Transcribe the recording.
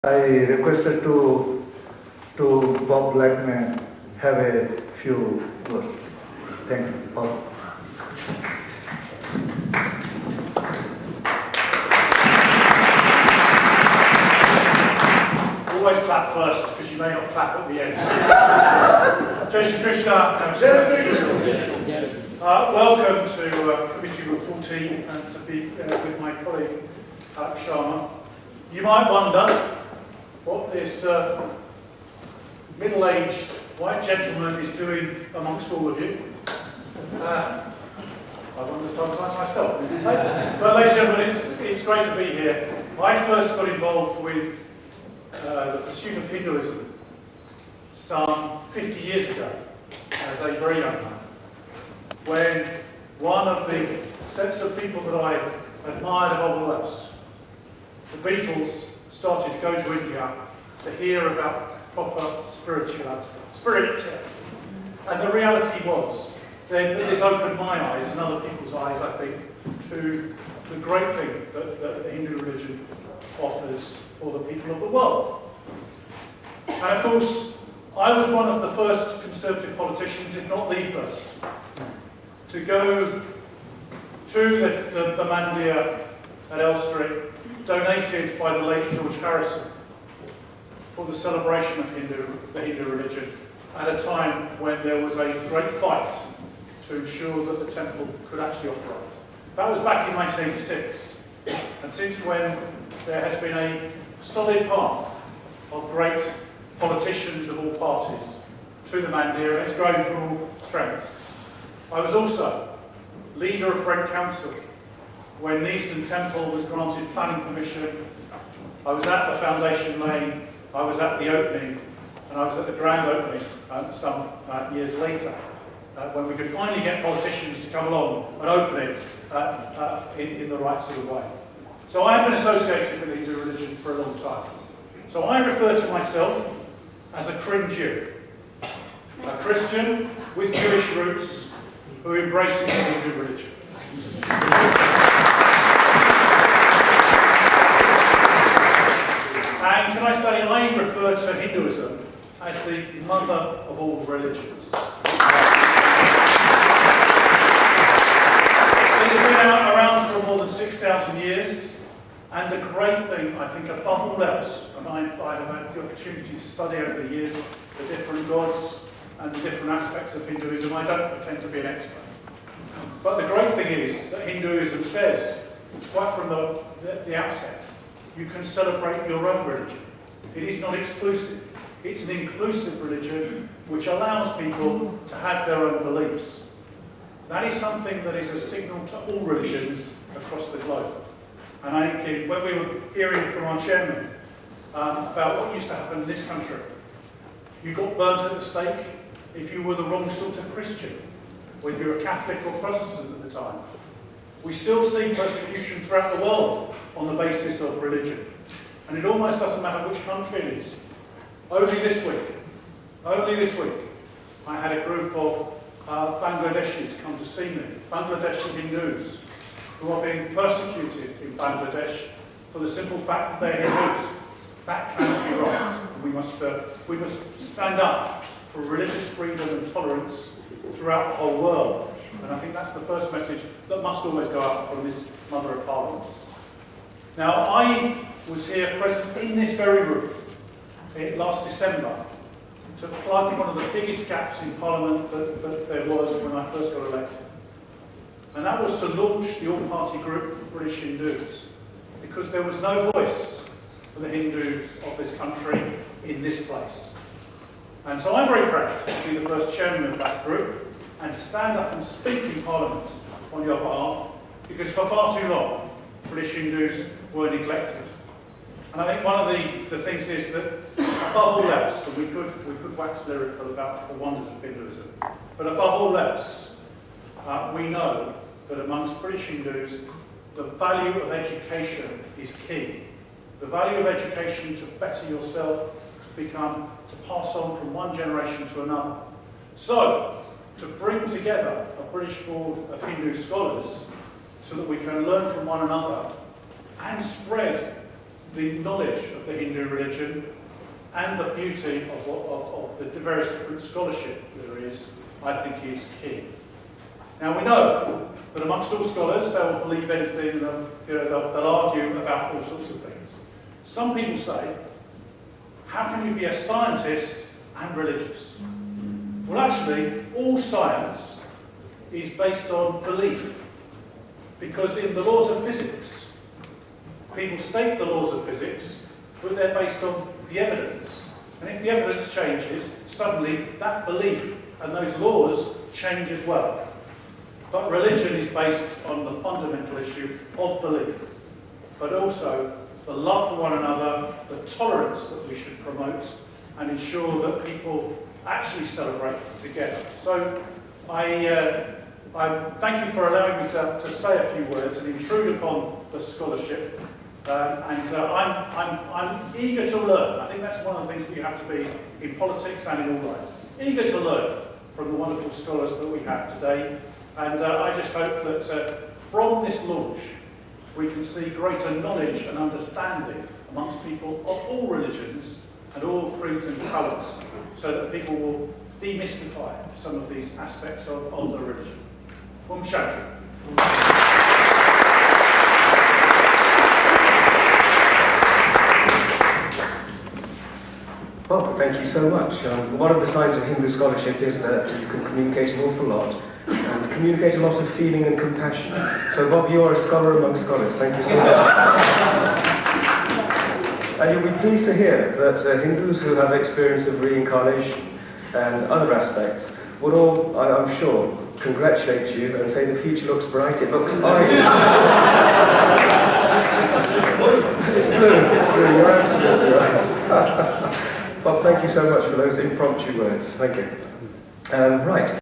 I requested to Bob Blackman have a few words. Thank you, Bob. Always clap first, because you may not clap at the end. Jai Shri Krishna. Welcome to Committee Room 14 and to be with my colleague Sharma. You might wonder what this middle-aged white gentleman is doing amongst all of you. I wonder sometimes myself. But ladies and gentlemen, it's great to be here. I first got involved with the pursuit of Hinduism some 50 years ago as a very young man, when one of the sets of people that I admired above all else, the Beatles, started to go to India to hear about proper spirituality. And the reality was, this opened my eyes and other people's eyes, I think, to the great thing that the Hindu religion offers for the people of the world. And of course, I was one of the first Conservative politicians, if not the first, to go to the mandir at Elstree, donated by the late George Harrison, for the celebration of the Hindu religion, at a time when there was a great fight to ensure that the temple could actually operate. That was back in 1986, and since when there has been a solid path of great politicians of all parties to the mandir, and it's grown from all strengths. I was also leader of Brent Council when the Eastern Temple was granted planning permission. I was at the foundation lane, I was at the opening, and I was at the grand opening some years later, when we could finally get politicians to come along and open it in the right sort of way. So I have been associated with the Hindu religion for a long time. So I refer to myself as a crim Jew, a Christian with Jewish roots who embraces the Hindu religion. And can I say, I refer to Hinduism as the mother of all religions. It has been around for more than 6,000 years, and the great thing, I think, above all else, and I have had the opportunity to study over the years the different gods and the different aspects of Hinduism. I don't pretend to be an expert. But the great thing is that Hinduism says, right from the outset, you can celebrate your own religion. It is not exclusive. It's an inclusive religion which allows people to have their own beliefs. That is something that is a signal to all religions across the globe. And I think when we were hearing from our chairman about what used to happen in this country, you got burnt at the stake if you were the wrong sort of Christian, whether you were Catholic or Protestant at the time. We still see persecution throughout the world on the basis of religion. And it almost doesn't matter which country it is. Only this week, I had a group of Bangladeshis come to see me, Bangladeshi Hindus, who are being persecuted in Bangladesh for the simple fact that they're Hindus. That cannot be right. We must stand up for religious freedom and tolerance throughout the whole world. And I think that's the first message that must always go out from this Mother of Parliaments. Now, I was here present in this very room last December to plug one of the biggest gaps in Parliament that there was when I first got elected. And that was to launch the all-party group for British Hindus, because there was no voice for the Hindus of this country in this place. And so I'm very proud to be the first chairman of that group and to stand up and speak in Parliament on your behalf, because for far too long, British Hindus were neglected. And I think one of the things is that, above all else, and we could wax lyrical about the wonders of Hinduism, but above all else, we know that amongst British Hindus, the value of education is key. The value of education to better yourself, to pass on from one generation to another. So, to bring together a British board of Hindu scholars so that we can learn from one another and spread the knowledge of the Hindu religion and the beauty of the various different scholarship there is, I think is key. Now we know that amongst all scholars, they'll believe anything, they'll argue about all sorts of things. Some people say, how can you be a scientist and religious? Well, actually, all science is based on belief, because in the laws of physics, people state the laws of physics, but they're based on the evidence. And if the evidence changes, suddenly that belief and those laws change as well. But religion is based on the fundamental issue of belief, but also the love for one another, the tolerance that we should promote, and ensure that people actually celebrate together. So I thank you for allowing me to say a few words and intrude upon the scholarship. I'm eager to learn. I think that's one of the things we have to be in politics and in all life. Eager to learn from the wonderful scholars that we have today. And I just hope that from this launch, we can see greater knowledge and understanding amongst people of all religions and all creeds and colours, so that people will demystify some of these aspects of the religion. Nchtuk. Well, thank you so much. One of the signs of Hindu scholarship is that you can communicate an awful lot, and communicate a lot of feeling and compassion. So Bob, you are a scholar among scholars. Thank you so much. And you'll be pleased to hear that Hindus who have experience of reincarnation and other aspects would all, I'm sure, congratulate you and say the future looks bright, it looks orange. It's blue, you're absolutely right. Bob, thank you so much for those impromptu words. Thank you. Right.